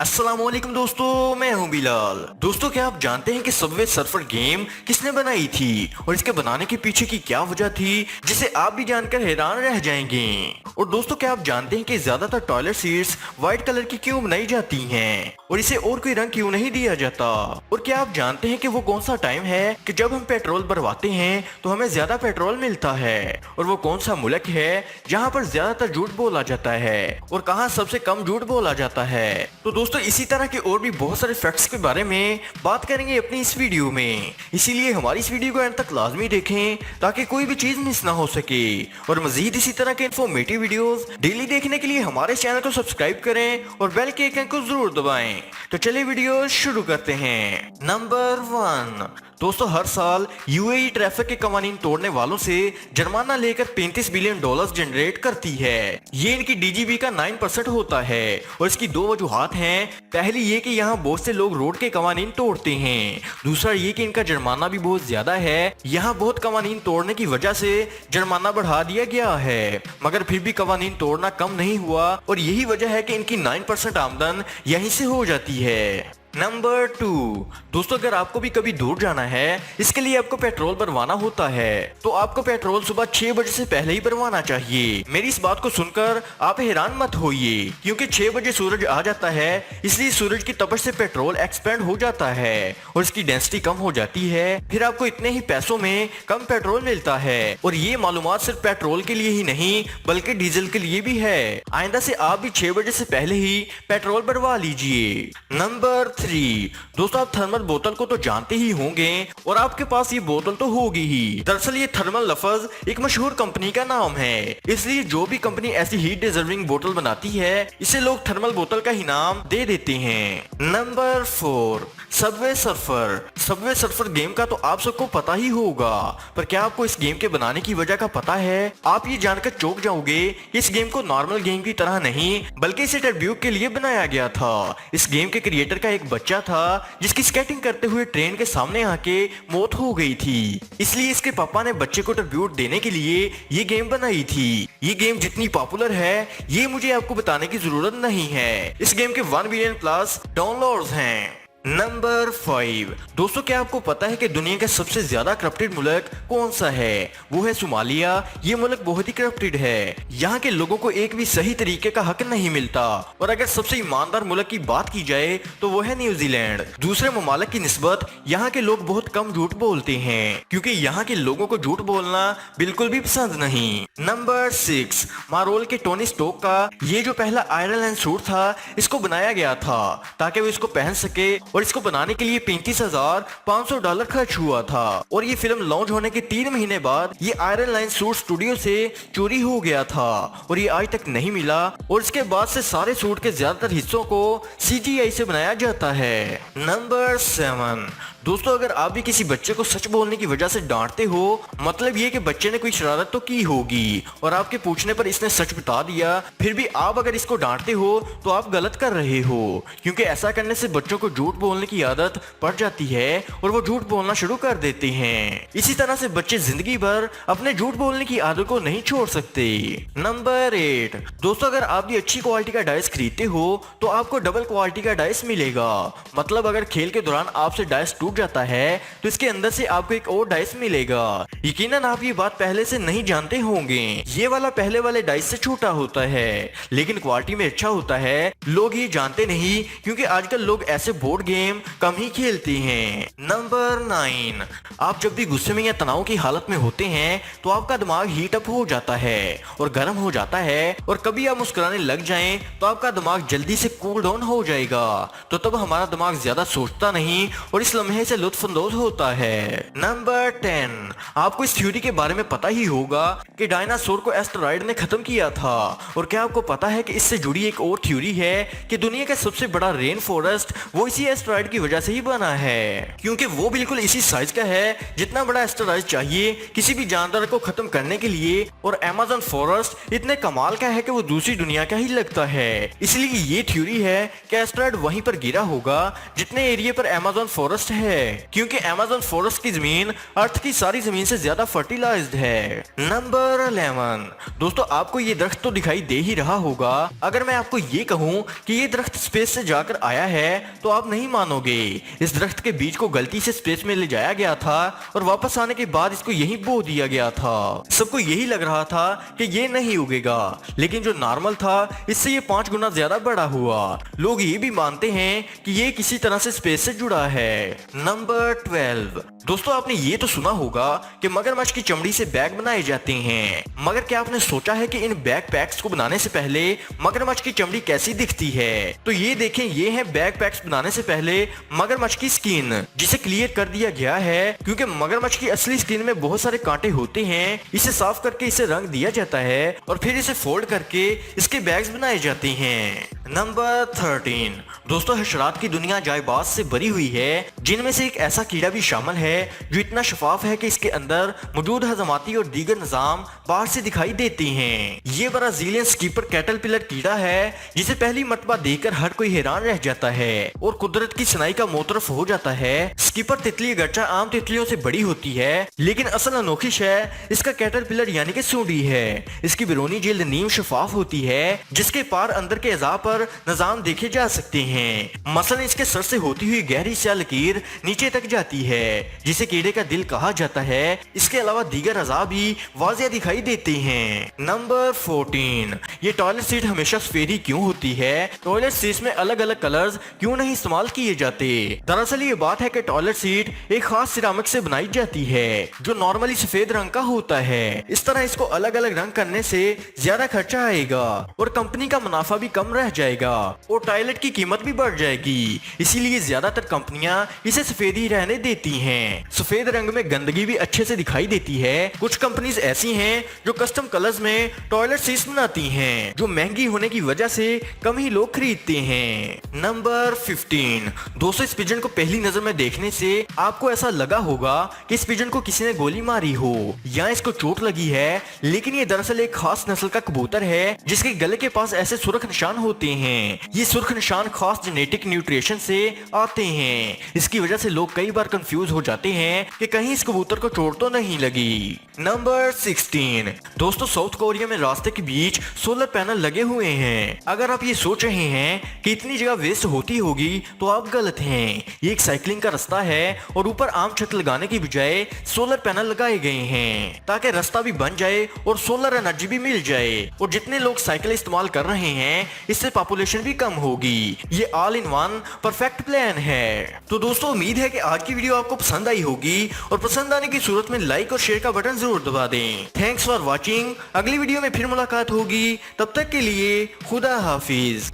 अस्सलाम वालेकुम दोस्तों, मैं हूं बिलाल। दोस्तों, क्या आप जानते हैं कि सबवे सर्फर गेम किसने बनाई थी और इसके बनाने के पीछे की क्या वजह थी, जिसे आप भी जानकर हैरान रह जाएंगे। और दोस्तों, क्या आप जानते हैं कि ज्यादातर टॉयलेट सीट्स व्हाइट कलर की क्यों बनाई जाती हैं और इसे और कोई रंग क्यों नहीं दिया जाता। और क्या आप जानते हैं कि वो कौन सा टाइम है कि जब हम पेट्रोल भरवाते हैं तो हमें ज्यादा पेट्रोल मिलता है, और वो कौन सा मुल्क है जहाँ पर ज्यादातर झूठ बोला जाता है और कहाँ सबसे कम झूठ बोला जाता है। तो दोस्तों, इसी तरह के और भी बहुत सारे फैक्ट्स के बारे में बात करेंगे अपनी इस वीडियो में, इसीलिए हमारी इस वीडियो को एंड तक लाजमी देखें ताकि कोई भी चीज मिस ना हो सके। और मजीद इसी तरह के इन्फॉर्मेटिव वीडियोस डेली देखने के लिए हमारे चैनल को सब्सक्राइब करें और बेल के आइकन को जरूर दबाएं। तो चलिए वीडियो शुरू करते हैं। नंबर 1, दोस्तों, हर साल यूएई ट्रैफिक के कवानीन तोड़ने वालों से जुर्माना लेकर $35 बिलियन जनरेट करती है। ये इनकी डीजीबी का 9% होता है और इसकी दो वजूहात हैं। पहली ये कि यहाँ बहुत से लोग रोड के कवानीन तोड़ते हैं, दूसरा ये कि इनका जुर्माना भी बहुत ज्यादा है। यहाँ बहुत कवानीन तोड़ने की वजह से जुर्माना बढ़ा दिया गया है, मगर फिर भी कवानीन तोड़ना कम नहीं हुआ और यही वजह है कि इनकी 9% आमदन यहीं से हो जाती है। नंबर 2, दोस्तों, अगर आपको भी कभी दूर जाना है, इसके लिए आपको पेट्रोल भरवाना होता है, तो आपको पेट्रोल सुबह 6 बजे से पहले ही भरवाना चाहिए। मेरी इस बात को सुनकर आप हैरान मत होइए, क्योंकि 6 बजे सूरज आ जाता है, इसलिए सूरज की तपश से पेट्रोल एक्सपेंड हो जाता है और इसकी डेंसिटी कम हो जाती है। फिर आपको इतने ही पैसों में कम पेट्रोल मिलता है। और ये मालूमात सिर्फ पेट्रोल के लिए ही नहीं बल्कि डीजल के लिए भी है। आइंदा से आप भी 6 बजे से पहले ही पेट्रोल भरवा लीजिए। नंबर 3, दोस्तों, आप थर्मल बोतल को तो जानते ही होंगे और आपके पास ये बोतल तो होगी ही। दरअसल ये थर्मल लफ्ज एक मशहूर कंपनी का नाम है, इसलिए जो भी कंपनी ऐसी हीट डिजर्विंग बोतल बनाती है, इसे लोग थर्मल बोतल का ही नाम दे देते हैं। Number 4, Subway surfer. Subway surfer game का तो आप सबको पता ही होगा, पर क्या आपको इस गेम के बनाने की वजह का पता है? आप ये जानकर चौंक जाओगे कि इस गेम को नॉर्मल गेम की तरह नहीं बल्कि इसे ट्रिब्यूट के लिए बनाया गया था। इस गेम के क्रिएटर का एक बच्चा था जिसकी स्केटिंग करते हुए ट्रेन के सामने आके मौत हो गई थी, इसलिए इसके पापा ने बच्चे को ट्रिब्यूट देने के लिए ये गेम बनाई थी। ये गेम जितनी पॉपुलर है ये मुझे आपको बताने की जरूरत नहीं है। इस गेम के 1 बिलियन प्लस डाउनलोड्स हैं। नंबर 5, दोस्तों, क्या आपको पता है कि दुनिया का सबसे ज्यादा करप्टेड मुल्क कौन सा है? वो है सोमालिया। ये मुल्क बहुत ही करप्टेड है, यहाँ के लोगों को एक भी सही तरीके का हक नहीं मिलता। और अगर सबसे ईमानदार मुल्क की बात की जाए तो वो है न्यूजीलैंड। दूसरे ममालिक की निस्बत यहाँ के लोग बहुत कम झूठ बोलते हैं, क्योंकि यहाँ के लोगों को झूठ बोलना बिल्कुल भी पसंद नहीं। नंबर 6, मार्वल के टोनी स्टोक का ये जो पहला आयरन मैन सूट था, इसको बनाया गया था ताकि वो इसको पहन सके, और इसको बनाने के लिए $35,500 खर्च हुआ था। और ये फिल्म लॉन्च होने के 3 महीने बाद ये आयरन लाइन सूट स्टूडियो से चोरी हो गया था और ये आज तक नहीं मिला। और इसके बाद से सारे सूट के ज्यादातर हिस्सों को CGI से बनाया जाता है। नंबर 7, दोस्तों, अगर आप भी किसी बच्चे को सच बोलने की वजह से डांटते हो, मतलब ये कि बच्चे ने कोई शरारत तो की होगी और आपके पूछने पर इसने सच बता दिया, फिर भी आप अगर इसको डांटते हो तो आप गलत कर रहे हो, क्योंकि ऐसा करने से बच्चों को झूठ बोलने की आदत पड़ जाती है और वो झूठ बोलना शुरू कर देते हैं। इसी तरह से बच्चे जिंदगी भर अपने झूठ बोलने की आदत को नहीं छोड़ सकते। नंबर 8, दोस्तों, अगर आप भी अच्छी क्वालिटी का डाइस खरीदते हो तो आपको डबल क्वालिटी का डाइस मिलेगा। मतलब अगर खेल के दौरान आपसे डाइस टूट जाता है तो इसके अंदर से आपको एक और डाइस मिलेगा। यकीनन आप ये बात पहले से नहीं जानते होंगे। ये वाला पहले वाले डाइस से छोटा होता है लेकिन क्वालिटी में अच्छा होता है। लोग ये जानते नहीं क्योंकि आजकल लोग ऐसे बोर्ड गेम कम ही खेलते हैं। नंबर 9, आप जब भी गुस्से में या तनाव की हालत में होते हैं तो आपका दिमाग हीट अप हो जाता है और गर्म हो जाता है, और कभी आप मुस्कुराने लग जाएं तो आपका दिमाग जल्दी से कूल डाउन हो जाएगा। तो तब हमारा दिमाग ज्यादा सोचता नहीं और इस लम्हे से लुत्फअंदोज होता है। नंबर 10, आपको इस थ्योरी के बारे में पता ही होगा कि डायनासोर को एस्टेरॉयड ने खत्म किया था। और क्या आपको पता है कि इससे जुड़ी एक और थ्योरी है कि दुनिया का सबसे बड़ा रेन फॉरेस्ट वो इसी एस्टेरॉयड की वजह से ही बना है, क्योंकि वो बिल्कुल इसी साइज का है जितना बड़ा एस्टेरॉयड चाहिए किसी भी जानवर को खत्म करने के लिए। और अमेज़न फॉरेस्ट इतने कमाल का है कि वो दूसरी दुनिया का ही लगता है। इसलिए ये थ्योरी है कि एस्टेरॉयड वहीं पर गिरा होगा जितने एरिया पर अमेज़न फॉरेस्ट है। है, क्योंकि अमेज़न फॉरेस्ट की जमीन अर्थ की सारी जमीन से ज्यादा फर्टिलाइज्ड है। नंबर 11। दोस्तों आपको ये दरख्त तो दिखाई दे ही रहा होगा। अगर मैं आपको ये कहूँ कि ये दरख्त स्पेस से जाकर आया है तो आप नहीं मानोगे। इस दरख्त के बीज को गलती से स्पेस में ले जाया गया था और वापस आने के बाद इसको यहीं बो दिया गया था। सबको यही लग रहा था कि ये नहीं उगेगा, लेकिन जो नॉर्मल था इससे ये 5 गुना ज्यादा बड़ा हुआ। लोग ये भी मानते हैं कि ये किसी तरह से स्पेस से जुड़ा है। नंबर 12। दोस्तों आपने ये तो सुना होगा कि मगरमच्छ की चमड़ी से बैग बनाए जाते हैं, मगर क्या आपने सोचा है कि इन बैग पैक्स को बनाने से पहले मगरमच्छ की चमड़ी कैसी दिखती है? तो ये देखें, ये है बैग पैक्स बनाने से पहले मगरमच्छ की स्किन, जिसे क्लियर कर दिया गया है क्योंकि मगरमच्छ की असली स्किन में बहुत सारे कांटे होते हैं। इसे साफ करके इसे रंग दिया जाता है और फिर इसे फोल्ड करके इसके बैग्स बनाए जाते हैं। नंबर 13। दोस्तों हशरात की दुनिया जायबाज से भरी हुई है, जिनमें से एक ऐसा कीड़ा भी शामिल है जो इतना शफाफ है कि इसके अंदर मौजूद हजमाती और दीगर निजाम बाहर से दिखाई देते हैं। ये ब्राजीलियन स्कीपर कैटरपिलर कीड़ा है, जिसे पहली मर्तबा देखकर हर कोई हैरान रह जाता है और कुदरत की सनाई का मोतरफ हो जाता है। स्कीपर तितली अगरचा आम तितलियों से बड़ी होती है, लेकिन असल अनोखी शय इसका कैटरपिलर यानी कि सूंडी है। इसकी बैरूनी जिल्द नीम शफाफ होती है, जिसके पार अंदर के अज़ा पर निजाम देखे जा सकते हैं। मसलन इसके सर से होती हुई गहरी स्या लकीर नीचे तक जाती है, जिसे कीड़े का दिल कहा जाता है। इसके अलावा दीगर अज़ा भी वाज़िया दिखाई देते हैं। नंबर 14। ये टॉयलेट सीट हमेशा सफेद ही क्यों होती है? टॉयलेट सीट में अलग अलग कलर्स क्यों नहीं इस्तेमाल किए जाते? दरअसल ये बात है कि टॉयलेट सीट एक खास सिरामिक से बनाई जाती है जो नॉर्मली सफेद रंग का होता है। इस तरह इसको अलग अलग रंग करने से ज्यादा खर्चा आएगा और कंपनी का मुनाफा भी कम रह जाएगा और टॉयलेट की कीमत भी बढ़ जाएगी। इसीलिए ज्यादातर कंपनियां इसे सफेद ही रहने देती हैं। सफेद रंग में गंदगी भी अच्छे से दिखाई देती है। कुछ कंपनीज ऐसी हैं जो कस्टम कलर्स में टॉयलेट सीट्स बनाती हैं, जो महंगी होने की वजह से कम ही लोग खरीदते हैं। नंबर 15। दोस्तों इस पिजन को पहली नजर में देखने से आपको ऐसा लगा होगा कि इस पिजन को किसी ने गोली मारी हो या इसको चोट लगी है, लेकिन ये दरअसल एक खास नस्ल का कबूतर है जिसके गले के पास ऐसे सुर्ख निशान होते हैं। ये सुर्ख निशान खास जेनेटिक न्यूट्रिशन से आते हैं। इसकी वजह से लोग कई बार कंफ्यूज हो जाते हैं कि कहीं इस कबूतर को चोट तो नहीं लगी। नंबर 16। दोस्तों साउथ कोरिया में रास्ते के बीच सोलर पैनल लगे हुए हैं। अगर आप ये सोच रहे हैं कि इतनी जगह वेस्ट होती होगी तो आप गलत हैं। ये एक साइकिलिंग का रास्ता है और ऊपर आम छत लगाने की बजाय सोलर पैनल लगाए गए हैं ताकि रास्ता भी बन जाए और सोलर एनर्जी भी मिल जाए। और जितने लोग साइकिल इस्तेमाल कर रहे हैं इससे पॉपुलेशन भी कम होगी। ये all in one perfect plan है। तो दोस्तों उम्मीद है कि आज की वीडियो आपको पसंद आई होगी और पसंद आने की सूरत में लाइक और शेयर का बटन जरूर दबा दें। Thanks for watching. अगली वीडियो में फिर मुलाकात होगी, तब तक के लिए खुदा हाफिज।